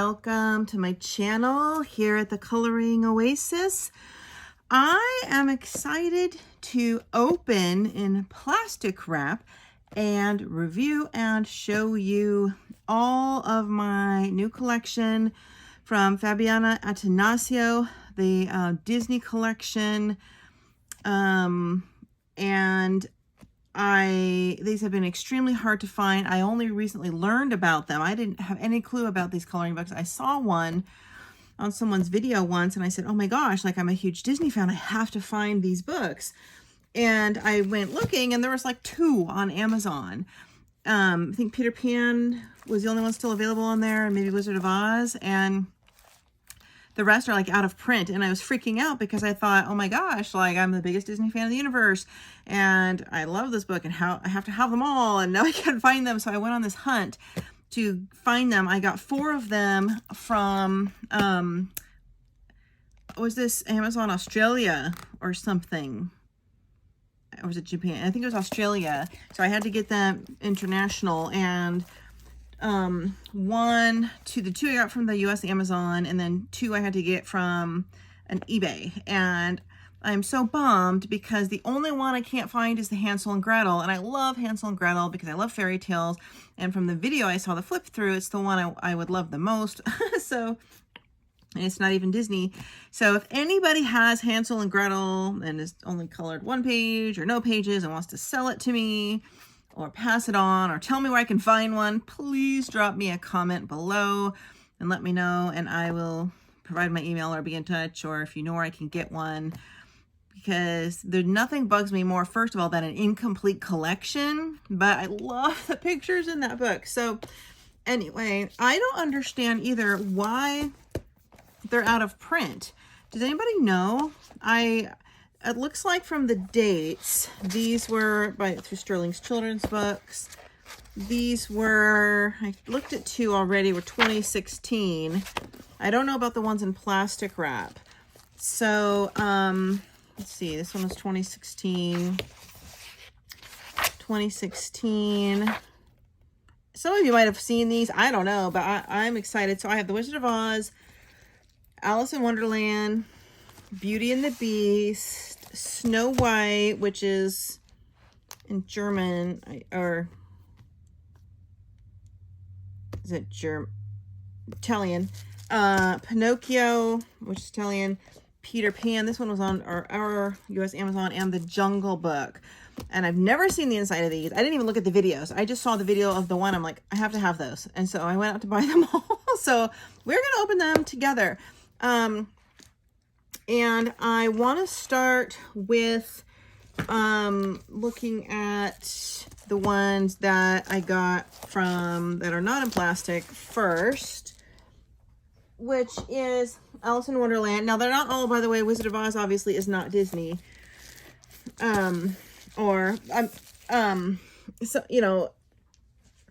welcome to my channel here at the Coloring Oasis. I am excited to open in plastic wrap and review and show you all of my new collection from Fabiana Attanasio, the Disney collection, and these have been extremely hard to find. I only recently learned about them. I didn't have any clue about these coloring books. I saw one on someone's video once and I said, oh my gosh, like I'm a huge Disney fan. I have to find these books. And I went looking and there was like 2 on Amazon. I think Peter Pan was the only one still available on there, and maybe Wizard of Oz, and the rest are like out of print. And I was freaking out because I thought, oh my gosh, like I'm the biggest Disney fan of the universe and I love this book and how I have to have them all, and now I can't find them. So I went on this hunt to find them. I got 4 of them from was this Amazon Australia or something, or was it Japan? I think it was Australia. So I had to get them international, and the 2 I got from the US Amazon, and then 2 I had to get from an eBay. And I'm so bummed because the only one I can't find is the Hansel and Gretel, and I love Hansel and Gretel because I love fairy tales, and from the video I saw the flip through, it's the one I would love the most. So, and it's not even Disney. So if anybody has Hansel and Gretel and is only colored 1 page or no pages and wants to sell it to me, or pass it on, or tell me where I can find one, please drop me a comment below and let me know, and I will provide my email or be in touch, or if you know where I can get one, because nothing bugs me more, first of all, than an incomplete collection, but I love the pictures in that book. So anyway, I don't understand either why they're out of print. Does anybody know? It looks like from the dates, these were through Sterling's Children's Books. These were, I looked at 2 already, were 2016. I don't know about the ones in plastic wrap. So, let's see, this one was 2016. 2016. Some of you might have seen these, I don't know, but I'm excited. So I have The Wizard of Oz, Alice in Wonderland, Beauty and the Beast, Snow White, which is in German, or is it Italian? Pinocchio, which is Italian. Peter Pan, this one was on our US Amazon, and The Jungle Book. And I've never seen the inside of these. I didn't even look at the videos. I just saw the video of the one. I'm like, I have to have those. And so I went out to buy them all. So we're going to open them together. And I want to start with looking at the ones that I got that are not in plastic first, which is Alice in Wonderland. Now, they're not all, by the way. Wizard of Oz obviously is not Disney. So, you know,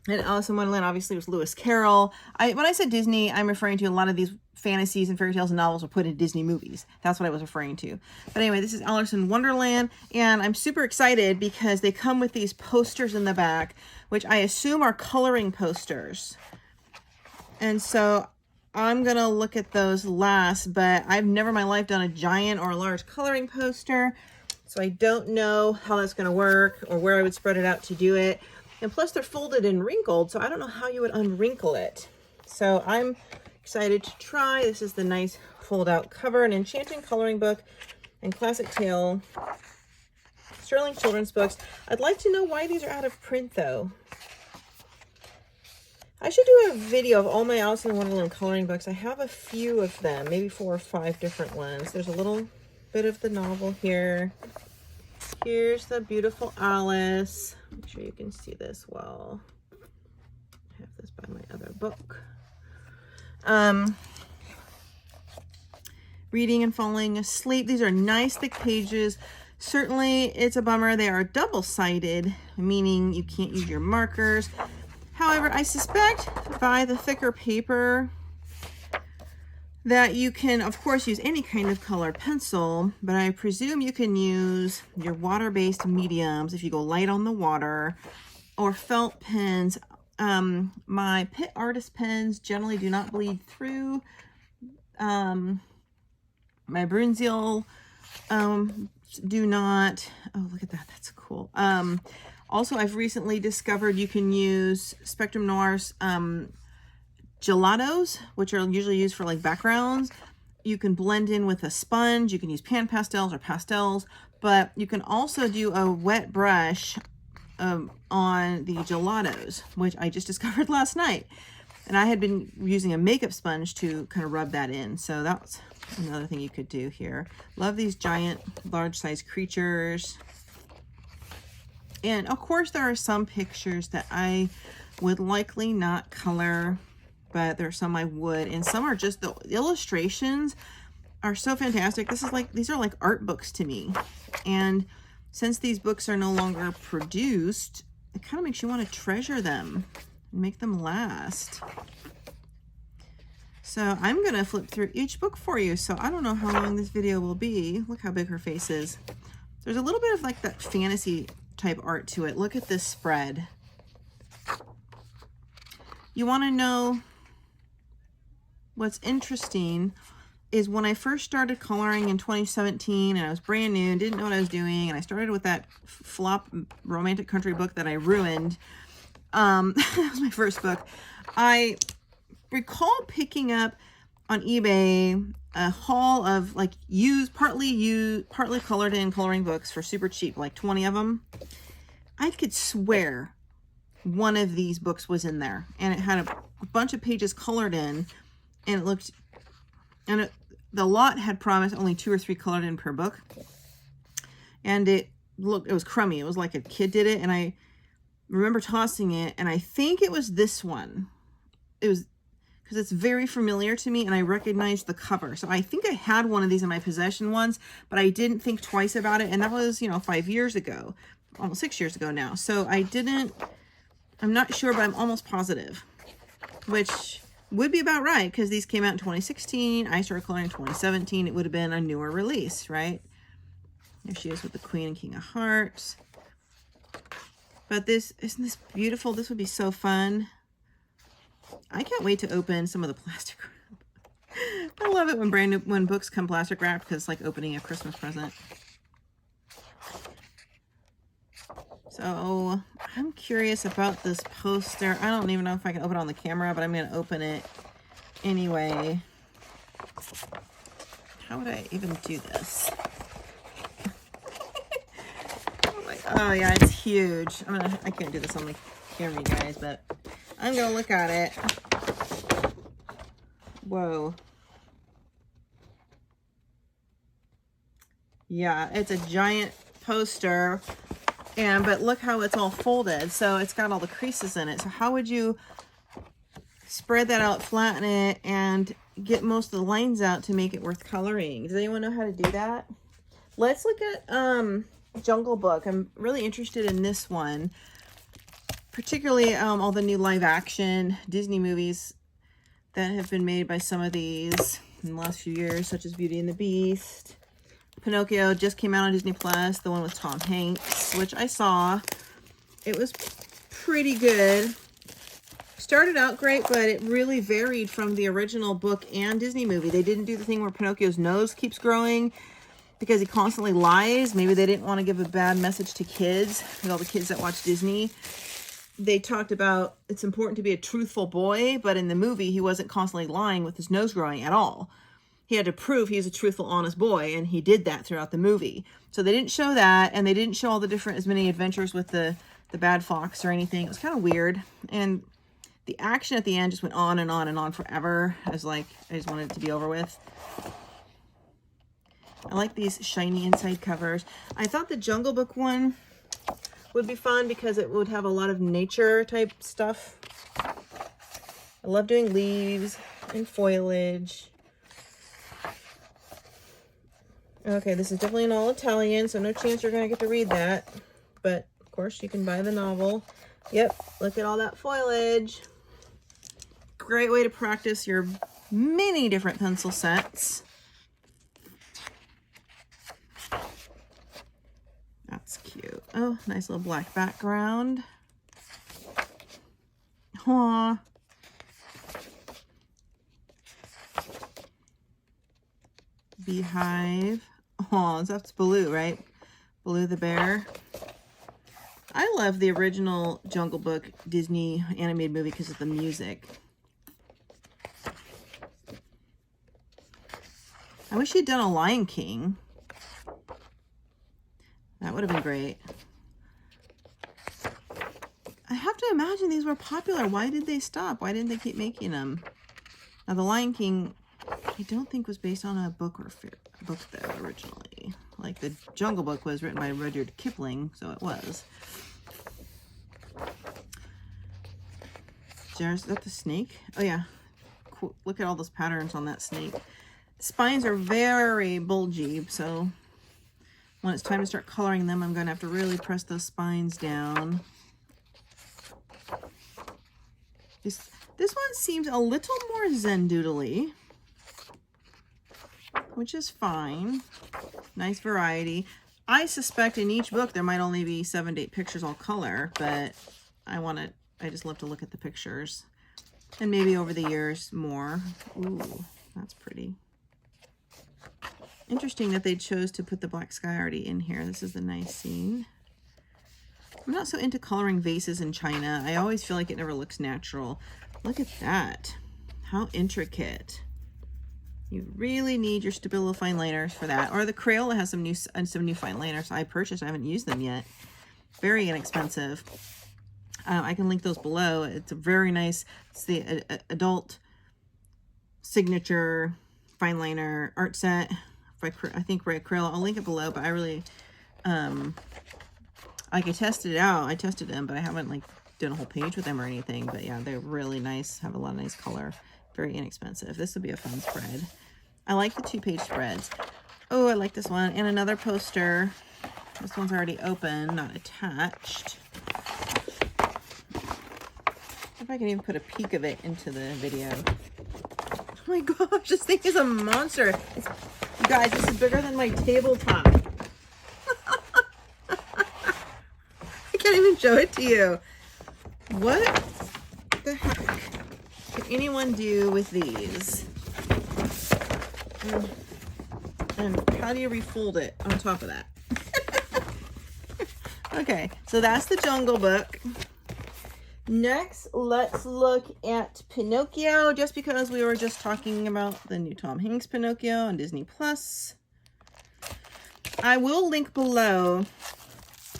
and Alice in Wonderland obviously was Lewis Carroll. When I said Disney, I'm referring to a lot of these fantasies and fairy tales and novels were put in Disney movies. That's what I was referring to. But anyway, this is Alice in Wonderland, and I'm super excited because they come with these posters in the back, which I assume are coloring posters. And so I'm going to look at those last, but I've never in my life done a giant or a large coloring poster, so I don't know how that's going to work or where I would spread it out to do it. And plus they're folded and wrinkled, so I don't know how you would unwrinkle it. So I'm excited to try. This is the nice fold-out cover, an enchanting coloring book and classic tale. Sterling Children's Books. I'd like to know why these are out of print, though. I should do a video of all my Alice in Wonderland coloring books. I have a few of them, maybe 4 or 5 different ones. There's a little bit of the novel here. Here's the beautiful Alice. Make sure you can see this well. I have this by my other book. Reading and Falling Asleep. These are nice thick pages. Certainly it's a bummer they are double-sided, meaning you can't use your markers. However, I suspect by the thicker paper that you can, of course, use any kind of colored pencil, but I presume you can use your water-based mediums if you go light on the water, or felt pens. My Pitt Artist pens generally do not bleed through. My Brunzil do not. Oh, look at that. That's cool. Also, I've recently discovered you can use Spectrum Noir's gelatos, which are usually used for like backgrounds. You can blend in with a sponge. You can use pan pastels or pastels, but you can also do a wet brush on the gelatos, which I just discovered last night. And I had been using a makeup sponge to kind of rub that in. So that's another thing you could do here. Love these giant, large size creatures. And of course, there are some pictures that I would likely not color, but there are some I would. And some are just, the illustrations are so fantastic. These are like art books to me. And since these books are no longer produced, it kind of makes you want to treasure them and make them last. So I'm going to flip through each book for you. So I don't know how long this video will be. Look how big her face is. There's a little bit of like that fantasy type art to it. Look at this spread. You want to know what's interesting is when I first started coloring in 2017 and I was brand new and didn't know what I was doing, and I started with that flop romantic country book that I ruined. That was my first book. I recall picking up on eBay a haul of like partly colored in coloring books for super cheap, like 20 of them. I could swear one of these books was in there, and it had a bunch of pages colored in, and it looked, and the lot had promised only 2 or 3 colored in per book, and it was crummy. It was like a kid did it, and I remember tossing it, and I think it was this one. It was, because it's very familiar to me, and I recognized the cover. So I think I had one of these in my possession once, but I didn't think twice about it, and that was, 5 years ago, almost 6 years ago now. So I'm not sure, but I'm almost positive, which would be about right, because these came out in 2016. I started coloring in 2017. It would have been a newer release, right? There she is with the Queen and King of Hearts. But isn't this beautiful? This would be so fun. I can't wait to open some of the plastic wrap. I love it when books come plastic wrapped, because it's like opening a Christmas present. So I'm curious about this poster. I don't even know if I can open it on the camera, but I'm going to open it anyway. How would I even do this? Oh yeah, it's huge. I can't do this on the camera, you guys, but I'm going to look at it. Whoa. Yeah, it's a giant poster. But look how it's all folded. So it's got all the creases in it. So how would you spread that out, flatten it, and get most of the lines out to make it worth coloring? Does anyone know how to do that? Let's look at Jungle Book. I'm really interested in this one. Particularly all the new live action Disney movies that have been made by some of these in the last few years, such as Beauty and the Beast. Pinocchio just came out on Disney Plus, the one with Tom Hanks, which I saw. It was pretty good. Started out great, but it really varied from the original book and Disney movie. They didn't do the thing where Pinocchio's nose keeps growing because he constantly lies. Maybe they didn't want to give a bad message to kids, with all the kids that watch Disney. They talked about it's important to be a truthful boy, but in the movie, he wasn't constantly lying with his nose growing at all. He had to prove he's a truthful, honest boy, and he did that throughout the movie. So they didn't show that, and they didn't show all the as many adventures with the bad fox or anything. It was kind of weird, and the action at the end just went on and on and on forever. I just wanted it to be over with. I like these shiny inside covers. I thought the Jungle Book one would be fun because it would have a lot of nature type stuff. I love doing leaves and foliage. Okay, this is definitely in all Italian, so no chance you're going to get to read that. But, of course, you can buy the novel. Yep, look at all that foliage. Great way to practice your many different pencil sets. That's cute. Oh, nice little black background. Aw. Beehive. Oh, that's Baloo, right? Baloo the bear. I love the original Jungle Book Disney animated movie because of the music. I wish he'd done a Lion King. That would have been great. I have to imagine these were popular. Why did they stop? Why didn't they keep making them? Now, the Lion King, I don't think was based on a book or a book though originally. Like the Jungle Book was written by Rudyard Kipling, so it was. Is that the snake? Oh yeah. Cool. Look at all those patterns on that snake. Spines are very bulgy, so when it's time to start coloring them, I'm going to have to really press those spines down. This one seems a little more zen-doodly, which is fine. Nice variety. I suspect in each book there might only be 7 to 8 pictures all color, but I just love to look at the pictures. And maybe over the years more. Ooh, that's pretty. Interesting that they chose to put the black sky already in here. This is a nice scene. I'm not so into coloring vases in China. I always feel like it never looks natural. Look at that. How intricate. You really need your Stabilo fine liners for that. Or the Crayola has some new fine liners I purchased. I haven't used them yet. Very inexpensive. I can link those below. It's a very nice, it's the adult signature fine liner art set. I think Ray Crayola. I'll link it below, but I really, I tested it out. I tested them, but I haven't like done a whole page with them or anything. But yeah, they're really nice. Have a lot of nice color. Very inexpensive. This would be a fun spread. I like the 2-page spreads. Oh, I like this one. And another poster. This one's already open, not attached. If I can even put a peek of it into the video. Oh my gosh, this thing is a monster. You guys, this is bigger than my tabletop. I can't even show it to you. What the heck can anyone do with these? And how do you refold it on top of that? Okay, so that's the Jungle Book. Next, let's look at Pinocchio, just because we were just talking about the new Tom Hanks Pinocchio on Disney Plus. I will link below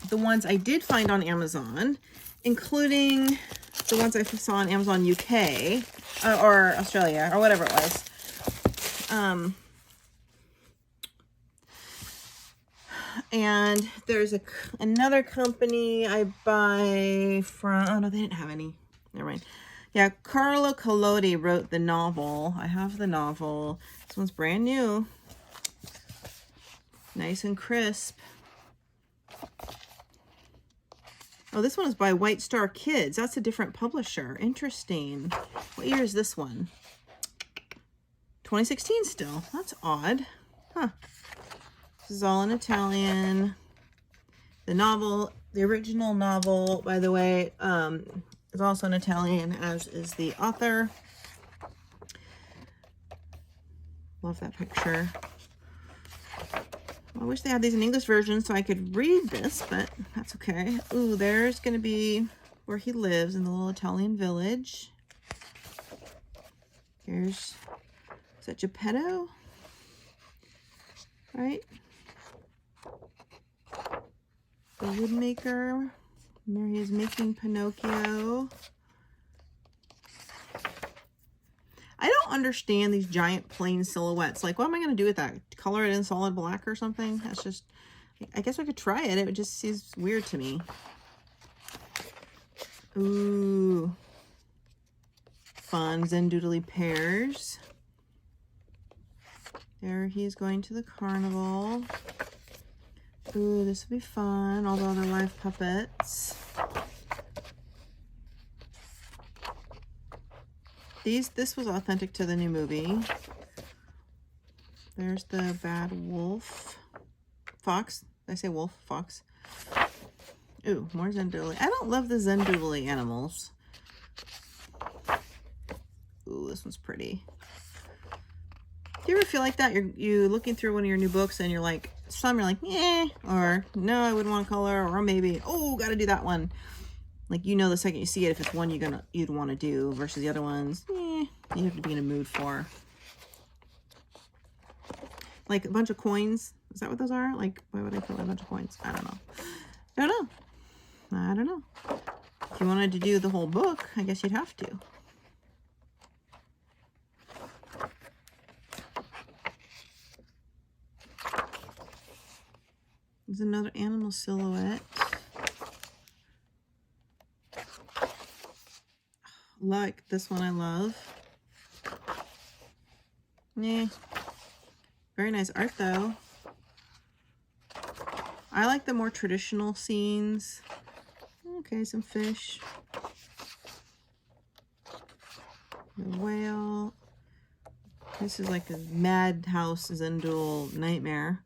the ones I did find on Amazon, including the ones I saw on Amazon UK or Australia or whatever it was. And there's another company I buy from, oh no, they didn't have any. Never mind. Yeah, Carlo Collodi wrote the novel. I have the novel. This one's brand new. Nice and crisp. Oh, this one is by White Star Kids. That's a different publisher. Interesting. What year is this one? 2016 still. That's odd. Huh. This is all in Italian. The novel, the original novel, by the way, is also in Italian, as is the author. Love that picture. I wish they had these in English version so I could read this, but that's okay. Ooh, there's going to be where he lives in the little Italian village. Here's, is that Geppetto? Right? The woodmaker. There he is making Pinocchio. I don't understand these giant plain silhouettes. Like, what am I going to do with that? Color it in solid black or something? That's just, I guess I could try it. It just seems weird to me. Ooh. Fun Zen-doodly pears. There he's going to the carnival. Ooh, this will be fun. All the other live puppets. This was authentic to the new movie. There's the bad wolf. Fox. Did I say wolf? Fox. Ooh, more Zen-doodly. I don't love the Zen-doodly animals. Ooh, this one's pretty. Do you ever feel like that? You're looking through one of your new books and you're like, some you're like, eh, or no, I wouldn't want color, or maybe, oh, got to do that one. Like, you know, the second you see it, if it's one you'd want to do versus the other ones, you have to be in a mood for. Like a bunch of coins. Is that what those are? Like, why would I put a bunch of coins? I don't know. I don't know. If you wanted to do the whole book, I guess you'd have to. There's another animal silhouette. Like this one I love. Yeah. Very nice art though. I like the more traditional scenes. Okay, some fish. The whale. This is like a madhouse Zendul nightmare.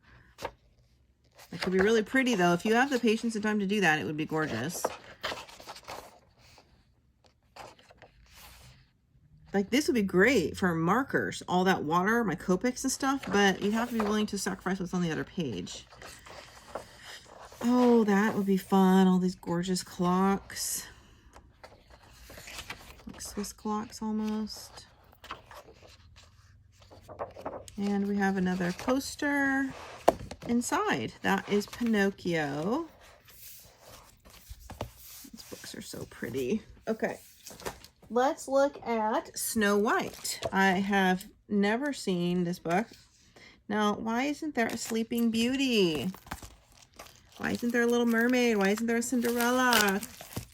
It could be really pretty though. If you have the patience and time to do that, it would be gorgeous. Like this would be great for markers, all that water, my Copics and stuff, but you have to be willing to sacrifice what's on the other page. Oh, that would be fun. All these gorgeous clocks. Like Swiss clocks almost. And we have another poster inside. That is Pinocchio. These books are so pretty. Okay. Let's look at Snow White. I have never seen this book. Now, why isn't there a Sleeping Beauty? Why isn't there a Little Mermaid? Why isn't there a Cinderella?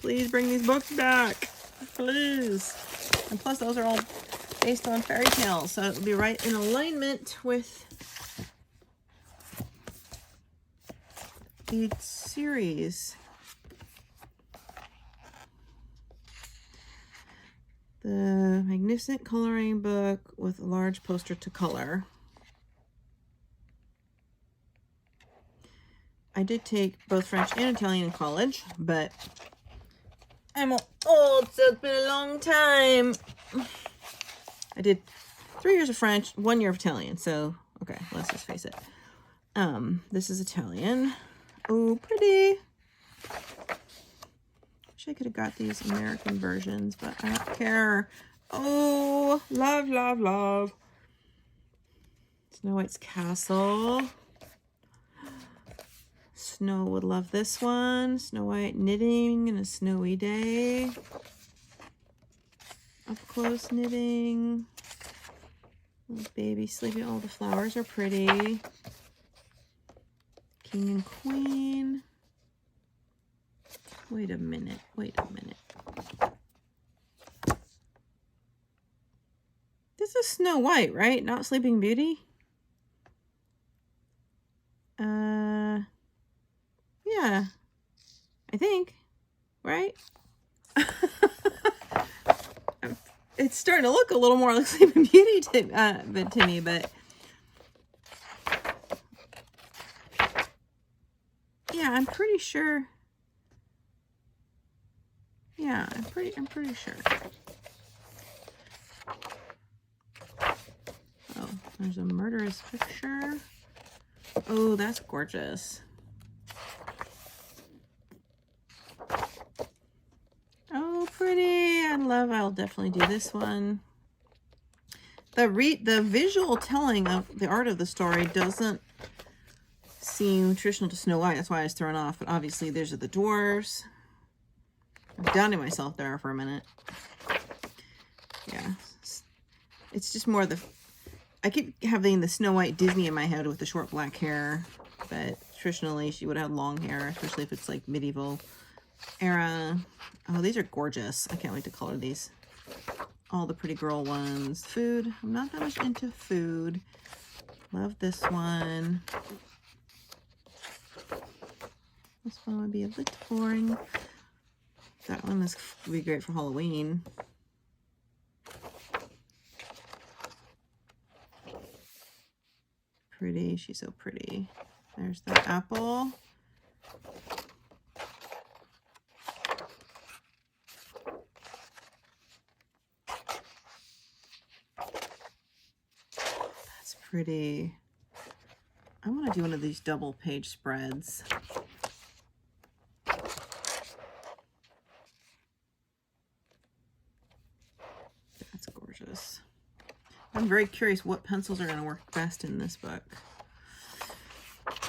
Please bring these books back. Please. And plus, those are all based on fairy tales, so it would be right in alignment with the series. The magnificent coloring book with a large poster to color. I did take both French and Italian in college, but I'm old, so it's been a long time. I did 3 years of French, 1 year of Italian, so okay, let's just face it. This is Italian. Oh, pretty. I could have got these American versions, but I don't care. Oh, love, love, love. Snow White's castle. Snow would love this one. Snow White knitting in a snowy day. Up close knitting. Little baby sleeping. All the flowers are pretty. King and Queen. Wait a minute. This is Snow White, right? Not Sleeping Beauty? Yeah. I think. Right? It's starting to look a little more like Sleeping Beauty to me, but yeah, I'm pretty sure. Yeah, I'm pretty sure. Oh, there's a murderous picture. Oh, that's gorgeous. Oh, pretty. I'll definitely do this one. The visual telling of the art of the story doesn't seem traditional to Snow White. That's why I was thrown off. But obviously, these are the dwarves. I'm doubting myself there for a minute. Yeah. It's just more I keep having the Snow White Disney in my head with the short black hair. But traditionally, she would have long hair, especially if it's like medieval era. Oh, these are gorgeous. I can't wait to color these. All the pretty girl ones. Food. I'm not that much into food. Love this one. This one would be a bit boring. That one would be great for Halloween. Pretty. She's so pretty. There's the apple. pretty. I want to do one of these double page spreads. That's gorgeous. I'm very curious what pencils are going to work best in this book.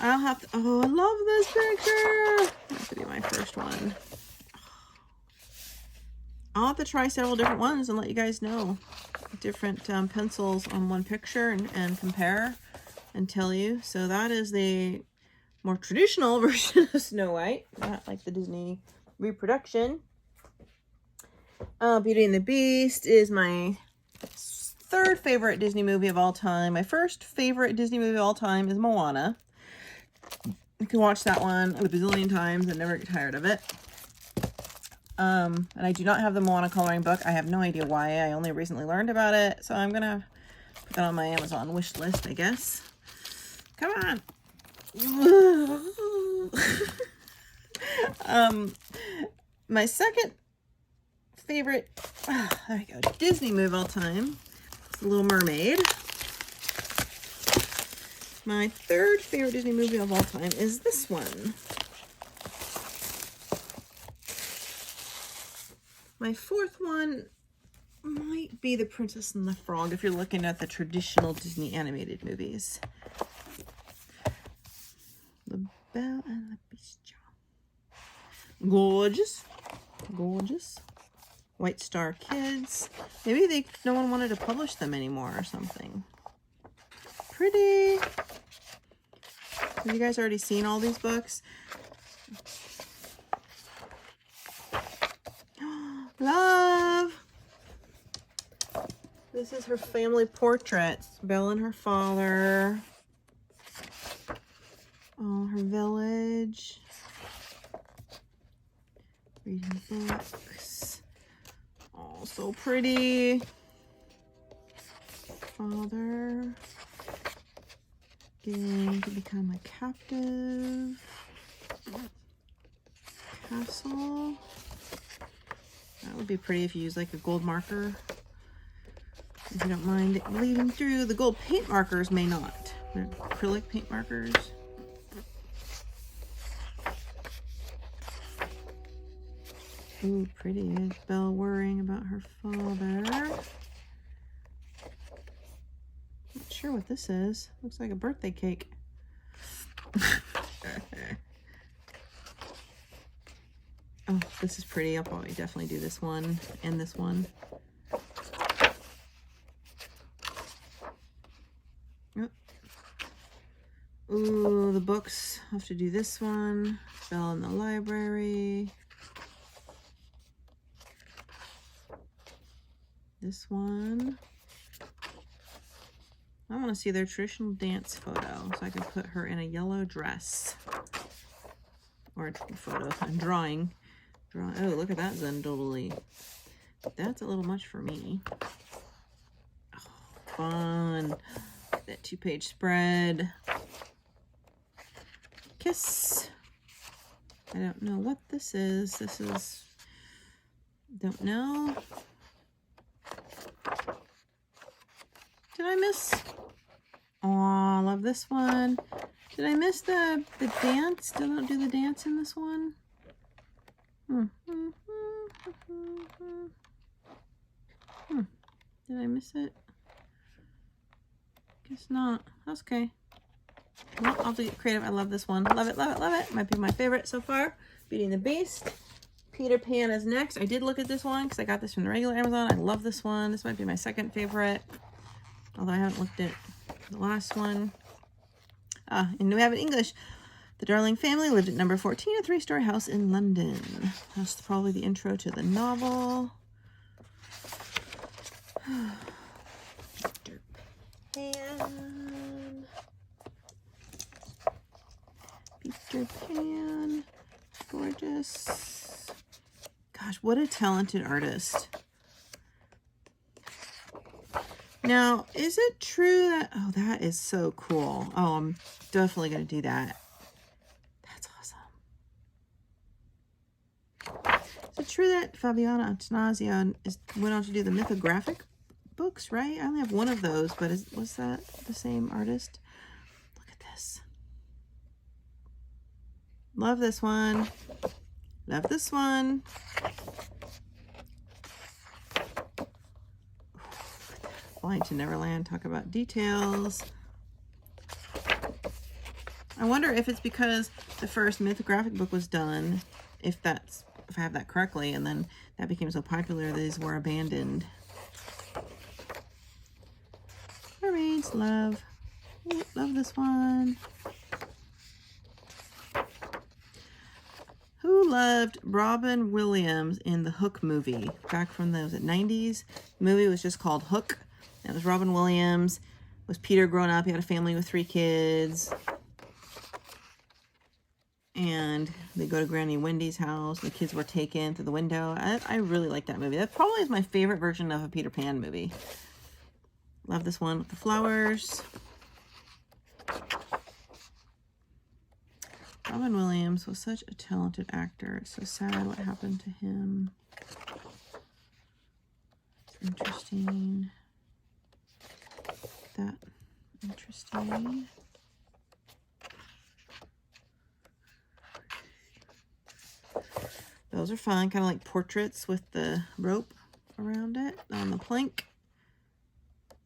I'll have to, oh, I love this picture. This will be my first one. I'll have to try several different ones and let you guys know different pencils on one picture and compare and tell you. So that is the more traditional version of Snow White, not like the Disney reproduction. Beauty and the Beast is my third favorite Disney movie of all time. My first favorite Disney movie of all time is Moana. You can watch that one a bazillion times and never get tired of it. And I do not have the Moana coloring book. I have no idea why. I only recently learned about it. So I'm going to put that on my Amazon wish list, I guess. Come on. My second favorite, there we go, Disney movie of all time is The Little Mermaid. My third favorite Disney movie of all time is this one. My fourth one might be The Princess and the Frog if you're looking at the traditional Disney animated movies. The Belle and the Beast. Gorgeous. Gorgeous. White Star Kids. Maybe no one wanted to publish them anymore or something. Pretty. Have you guys already seen all these books? Love. This is her family portrait. Belle and her father. Oh, her village. Reading books. Oh, so pretty. Father. Getting to become a captive. Castle. That would be pretty if you use like a gold marker. If you don't mind it bleeding through. The gold paint markers may not. They're acrylic paint markers. Ooh, pretty. Is Belle worrying about her father? Not sure what this is. Looks like a birthday cake. Oh, this is pretty. I'll probably definitely do this one and this one. Oh. Ooh, the books. I'll have to do this one. Belle in the library. This one. I want to see their traditional dance photo, so I can put her in a yellow dress. Or a photo, a drawing. Oh, look at that Zendoli. That's a little much for me. Oh, fun. That 2-page spread. Kiss. I don't know what this is. This is... Don't know. Did I miss? Oh, I love this one. Did I miss the dance? Still don't do the dance in this one? Did I miss it? Guess not. That's okay. Well, I'll have to get creative. I love this one. Love it, love it, love it. Might be my favorite so far. Beauty and the Beast. Peter Pan is next. I did look at this one because I got this from the regular Amazon. I love this one. This might be my second favorite. Although I haven't looked at the last one. And we have in English. The Darling family lived at number 14, a 3-story house in London. That's probably the intro to the novel. Peter Pan. Peter Pan. Gorgeous. Gosh, what a talented artist. Now, is it true that... Oh, that is so cool. Oh, I'm definitely going to do that. That's awesome. Is it true that Fabiana Attanasio went on to do the mythographic book books, right? I only have one of those, but was that the same artist? Look at this. Love this one. Love this one. Flying to Neverland, talk about details. I wonder if it's because the first mythographic book was done, if I have that correctly, and then that became so popular these were abandoned. Mermaids, love. Ooh, love this one. Who loved Robin Williams in the Hook movie? Back from the 90s. The movie was just called Hook. It was Robin Williams. It was Peter growing up. He had a family with 3 kids. And they go to Granny Wendy's house. The kids were taken through the window. I really like that movie. That probably is my favorite version of a Peter Pan movie. Love this one with the flowers. Robin Williams was such a talented actor. It's so sad what happened to him. It's interesting. That interesting. Those are fun, kind of like portraits with the rope around it on the plank.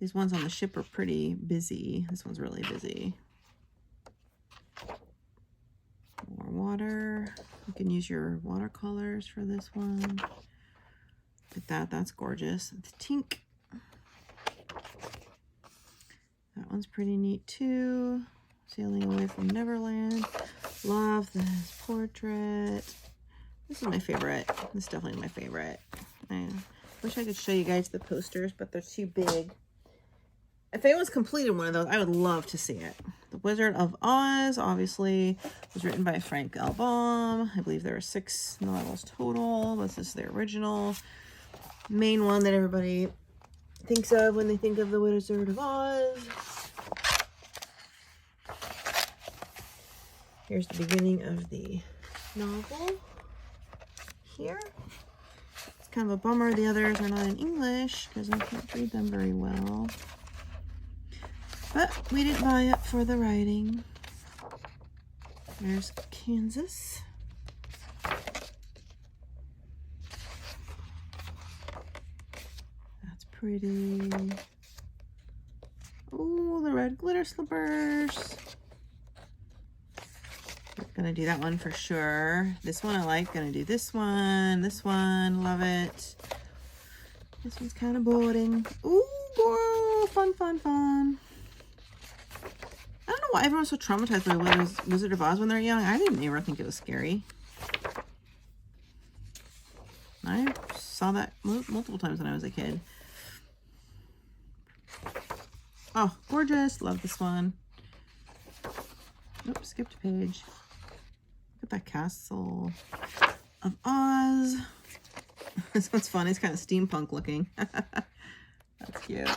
These ones on the ship are pretty busy. This one's really busy. More water. You can use your watercolors for this one. Look at that, that's gorgeous. It's Tink. That one's pretty neat too. Sailing Away from Neverland. Love this portrait. This is my favorite. This is definitely my favorite. I wish I could show you guys the posters, but they're too big. If anyone's completed one of those, I would love to see it. The Wizard of Oz, obviously, was written by Frank L. Baum. I believe there are 6 novels total. This is the original main one that everybody thinks of when they think of the Wizard of Oz. Here's the beginning of the novel. Here. It's kind of a bummer the others are not in English because I can't read them very well. But we didn't buy it for the writing. There's Kansas. That's pretty. Oh, the red glitter slippers. Gonna do that one for sure. This one I like. Gonna do this one. Love it. This one's kind of boring. Ooh, boy, fun, fun, fun. I don't know why everyone's so traumatized by Wizard of Oz when they're young. I didn't ever think it was scary. I saw that multiple times when I was a kid. Oh, gorgeous. Love this one. Oops, skipped a page. Look at that Castle of Oz. This one's fun. It's kind of steampunk looking. That's cute.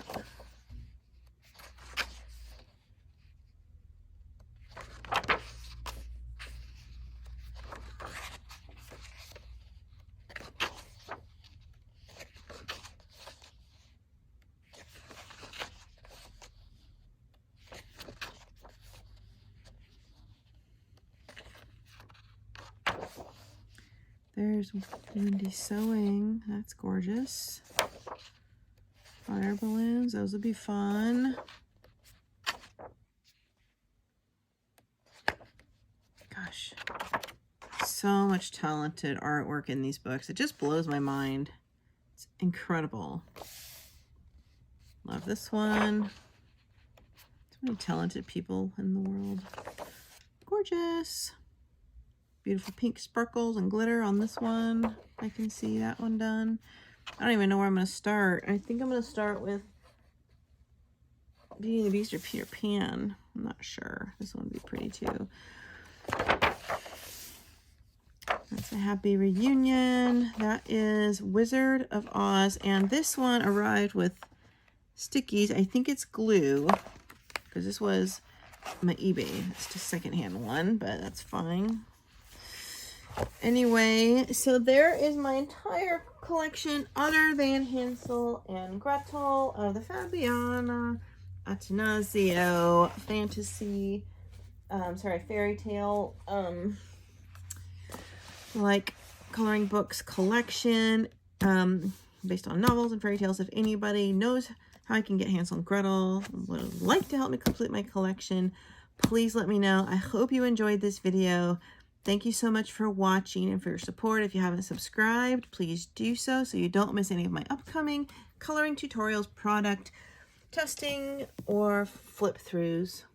There's Wendy sewing. That's gorgeous. Fire balloons. Those would be fun. Gosh. So much talented artwork in these books. It just blows my mind. It's incredible. Love this one. So many talented people in the world. Gorgeous. Beautiful pink sparkles and glitter on this one. I can see that one done. I don't even know where I'm going to start. I think I'm going to start with Beauty and the Beast or Peter Pan. I'm not sure. This one would be pretty too. That's a happy reunion. That is Wizard of Oz. And this one arrived with stickies. I think it's glue because this was my eBay. It's just a secondhand one, but that's fine. Anyway, so there is my entire collection other than Hansel and Gretel of the Fabiana Attanasio fairy tale, like coloring books collection, based on novels and fairy tales. If anybody knows how I can get Hansel and Gretel, would like to help me complete my collection, please let me know. I hope you enjoyed this video. Thank you so much for watching and for your support. If you haven't subscribed, please do so you don't miss any of my upcoming coloring tutorials, product testing, or flip throughs.